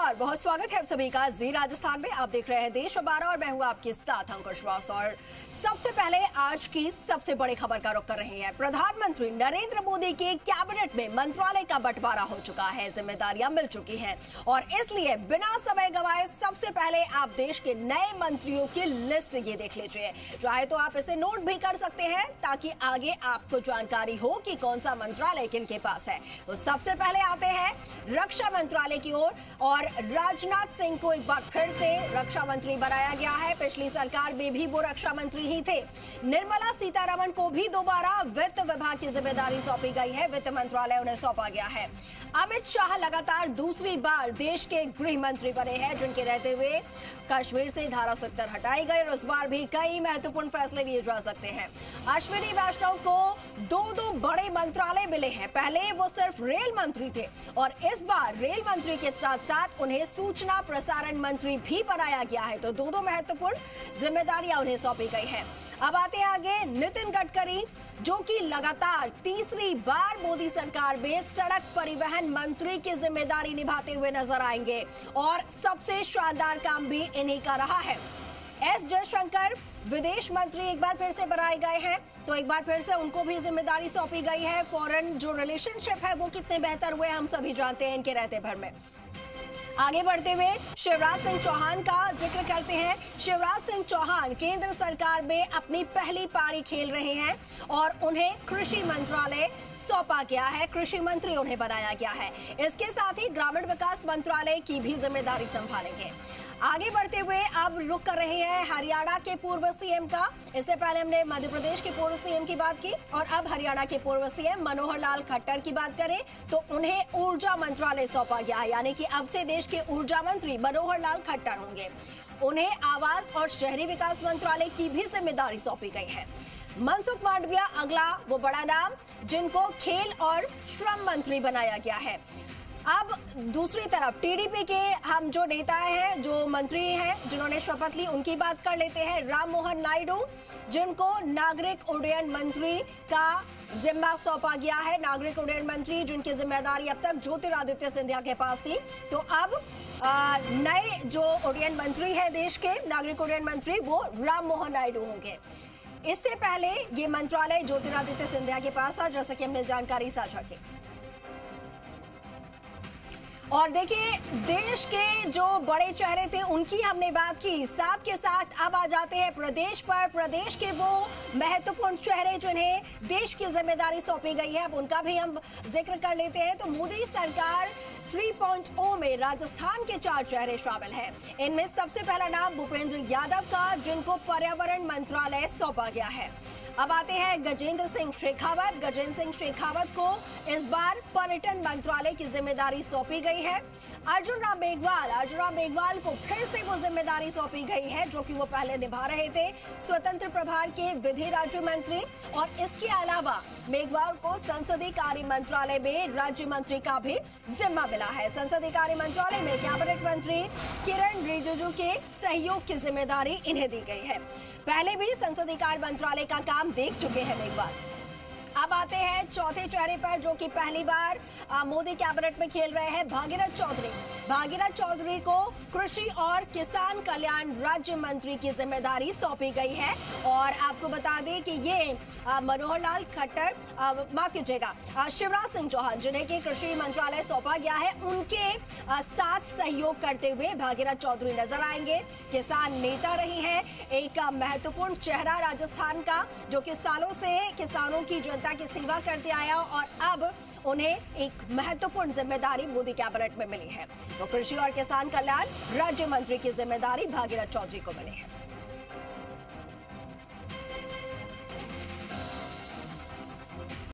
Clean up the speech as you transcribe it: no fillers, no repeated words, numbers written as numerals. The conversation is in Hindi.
नमस्कार, बहुत स्वागत है आप सभी का जी राजस्थान में। आप देख रहे हैं देश 12 और मैं हूं आपके साथ अंकुश वास। और सबसे पहले आज की सबसे बड़ी खबर का रुख कर रहे हैं। प्रधानमंत्री नरेंद्र मोदी के कैबिनेट में मंत्रालय का बंटवारा हो चुका है, जिम्मेदारियां मिल चुकी हैं और इसलिए बिना समय गंवाए सबसे पहले आप देश के नए मंत्रियों की लिस्ट ये देख लीजिए। चाहे तो आप इसे नोट भी कर सकते हैं ताकि आगे आपको जानकारी हो कि कौन सा मंत्रालय किनके पास है। तो सबसे पहले आते हैं रक्षा मंत्रालय की ओर और राजनाथ सिंह को एक बार फिर से रक्षा मंत्री बनाया गया है। पिछली सरकार में भी वो रक्षा मंत्री ही थे। निर्मला सीतारमण को भी दोबारा वित्त विभाग की जिम्मेदारी सौंपी गई है, वित्त मंत्रालय उन्हें सौंपा गया है। अमित शाह लगातार दूसरी बार देश के गृह मंत्री बने हैं, जिनके रहते हुए कश्मीर से धारा 70 हटाई गई और इस बार भी कई महत्वपूर्ण फैसले लिए जा सकते हैं। अश्विनी वैष्णव को दो बड़े मंत्रालय मिले हैं। पहले वो सिर्फ रेल मंत्री थे और इस बार रेल मंत्री के साथ साथ उन्हें सूचना प्रसारण मंत्री भी बनाया गया है। तो दो महत्वपूर्ण जिम्मेदारियां उन्हें सौंपी गई हैं। अब आते हैं आगे नितिन गडकरी, जो कि लगातार तीसरी बार मोदी सरकार में सड़क परिवहन मंत्री की जिम्मेदारी निभाते हुए नजर आएंगे और सबसे शानदार काम भी इन्हीं का रहा है। एस जयशंकर विदेश मंत्री एक बार फिर से बनाए गए हैं, तो एक बार फिर से उनको भी जिम्मेदारी सौंपी गई है। फॉरेन जो रिलेशनशिप है वो कितने बेहतर हुए हम सभी जानते हैं इनके रहते भर में। आगे बढ़ते हुए शिवराज सिंह चौहान का जिक्र करते हैं। शिवराज सिंह चौहान केंद्र सरकार में अपनी पहली पारी खेल रहे हैं और उन्हें कृषि मंत्रालय सौंपा गया है, कृषि मंत्री उन्हें बनाया गया है। इसके साथ ही ग्रामीण विकास मंत्रालय की भी जिम्मेदारी संभालेंगे। आगे बढ़ते हुए अब रुक कर रहे हैं हरियाणा के पूर्व सीएम का। इससे पहले हमने मध्य प्रदेश के पूर्व सीएम की बात की और अब हरियाणा के पूर्व सीएम मनोहर लाल खट्टर की बात करें तो उन्हें ऊर्जा मंत्रालय सौंपा गया है, यानी कि अब से देश के ऊर्जा मंत्री मनोहर लाल खट्टर होंगे। उन्हें आवास और शहरी विकास मंत्रालय की भी जिम्मेदारी सौंपी गई है। मनसुख मांडविया अगला वो बड़ा नाम जिनको खेल और श्रम मंत्री बनाया गया है। अब दूसरी तरफ टीडीपी के हम जो नेता हैं, जो मंत्री हैं जिन्होंने शपथ ली, उनकी बात कर लेते हैं। राम मोहन नायडू, जिनको नागरिक उड्डयन मंत्री का जिम्मा सौंपा गया है। नागरिक उड्डयन मंत्री जिनकी जिम्मेदारी अब तक ज्योतिरादित्य सिंधिया के पास थी, तो अब नए जो उड्डयन मंत्री है देश के, नागरिक उड्डयन मंत्री, वो राम मोहन नायडू होंगे। इससे पहले ये मंत्रालय ज्योतिरादित्य सिंधिया के पास था, जैसे कि हमने जानकारी साझा की। और देखिए, देश के जो बड़े चेहरे थे उनकी हमने बात की, साथ के साथ अब आ जाते हैं प्रदेश पर। प्रदेश के वो महत्वपूर्ण चेहरे जिन्हें देश की जिम्मेदारी सौंपी गई है, अब उनका भी हम जिक्र कर लेते हैं। तो मोदी सरकार 3.0 में राजस्थान के 4 चेहरे शामिल हैं। इनमें सबसे पहला नाम भूपेंद्र यादव का, जिनको पर्यावरण मंत्रालय सौंपा गया है। अब आते हैं गजेंद्र सिंह शेखावत। गजेंद्र सिंह शेखावत को इस बार पर्यटन मंत्रालय की जिम्मेदारी सौंपी गई है। अर्जुन राम मेघवाल को फिर से वो जिम्मेदारी सौंपी गई है जो कि वो पहले निभा रहे थे, स्वतंत्र प्रभार के विधि राज्य मंत्री। और इसके अलावा मेघवाल को संसदीय कार्य मंत्रालय में राज्य मंत्री का भी जिम्मा मिला है। संसदीय कार्य मंत्रालय में कैबिनेट मंत्री किरण रिजिजू के सहयोग की जिम्मेदारी इन्हें दी गई है। पहले भी संसदीय कार्य मंत्रालय का काम देख चुके हैं मेघवाल। अब आते हैं चौथे चेहरे पर, जो कि पहली बार मोदी कैबिनेट में खेल रहे हैं, भागीरथ चौधरी। भागीरथ चौधरी को कृषि और किसान कल्याण राज्य मंत्री की जिम्मेदारी सौंपी गई है। और आपको बता दें कि ये मनोहर लाल खट्टर, माफ कीजिएगा, शिवराज सिंह चौहान, जिन्हें के कृषि मंत्रालय सौंपा गया है, उनके साथ सहयोग करते हुए भागीरथ चौधरी नजर आएंगे। किसान नेता रही है, एक महत्वपूर्ण चेहरा राजस्थान का, जो कि सालों से किसानों की जनता की सेवा करते आया और अब उन्हें एक महत्वपूर्ण जिम्मेदारी मोदी कैबिनेट में मिली है। तो कृषि और किसान कल्याण राज्य मंत्री की जिम्मेदारी भागीरथ चौधरी को मिली है।